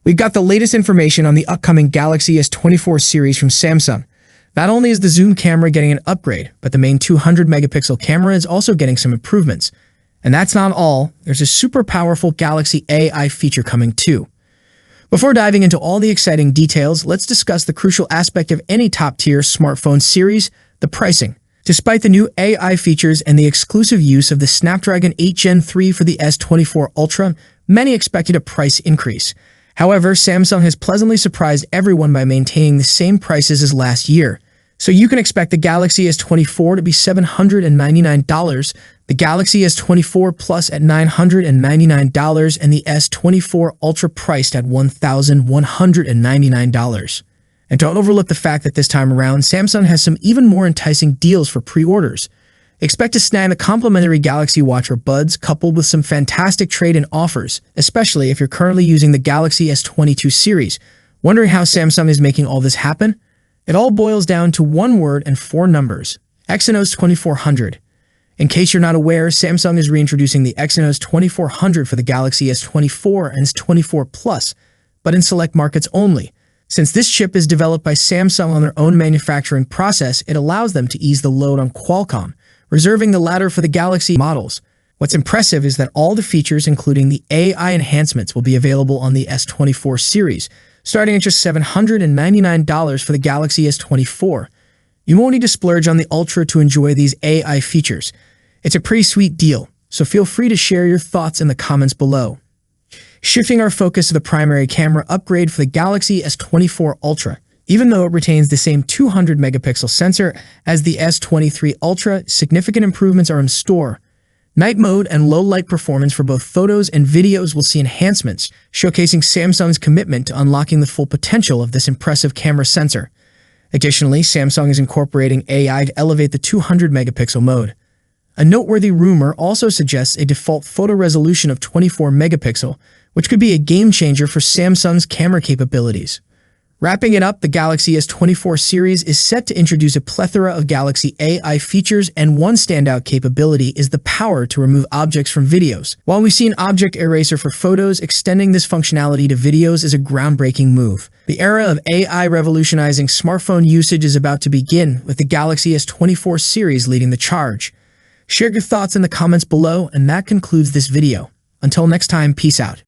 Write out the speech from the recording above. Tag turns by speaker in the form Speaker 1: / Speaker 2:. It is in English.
Speaker 1: We've got the latest information on the upcoming Galaxy S24 series from Samsung. Not only is the zoom camera getting an upgrade, but the main 200-megapixel camera is also getting some improvements. And that's not all, there's a super powerful Galaxy AI feature coming too. Before diving into all the exciting details, let's discuss the crucial aspect of any top-tier smartphone series, the pricing. Despite the new AI features and the exclusive use of the Snapdragon 8 Gen 3 for the S24 Ultra, many expected a price increase. However, Samsung has pleasantly surprised everyone by maintaining the same prices as last year. So you can expect the Galaxy S24 to be $799, the Galaxy S24 Plus at $999, and the S24 Ultra priced at $1,199. And don't overlook the fact that this time around, Samsung has some even more enticing deals for pre-orders. Expect to snag the complimentary Galaxy Watch or Buds coupled with some fantastic trade-in offers, especially if you're currently using the Galaxy S22 series. Wondering how Samsung is making all this happen? It all boils down to one word and four numbers: Exynos 2400. In case you're not aware, Samsung is reintroducing the Exynos 2400 for the Galaxy S24 and S24 Plus, but in select markets only. Since this chip is developed by Samsung on their own manufacturing process, it allows them to ease the load on Qualcomm, reserving the latter for the Galaxy models. What's impressive is that all the features, including the AI enhancements, will be available on the S24 series, starting at just $799 for the Galaxy S24. You won't need to splurge on the Ultra to enjoy these AI features. It's a pretty sweet deal, so feel free to share your thoughts in the comments below. Shifting our focus to the primary camera upgrade for the Galaxy S24 Ultra. Even though it retains the same 200-megapixel sensor as the S23 Ultra, significant improvements are in store. Night mode and low-light performance for both photos and videos will see enhancements, showcasing Samsung's commitment to unlocking the full potential of this impressive camera sensor. Additionally, Samsung is incorporating AI to elevate the 200-megapixel mode. A noteworthy rumor also suggests a default photo resolution of 24 megapixel, which could be a game-changer for Samsung's camera capabilities. Wrapping it up, the Galaxy S24 series is set to introduce a plethora of Galaxy AI features, and one standout capability is the power to remove objects from videos. While we see an object eraser for photos, extending this functionality to videos is a groundbreaking move. The era of AI revolutionizing smartphone usage is about to begin, with the Galaxy S24 series leading the charge. Share your thoughts in the comments below, and that concludes this video. Until next time, peace out.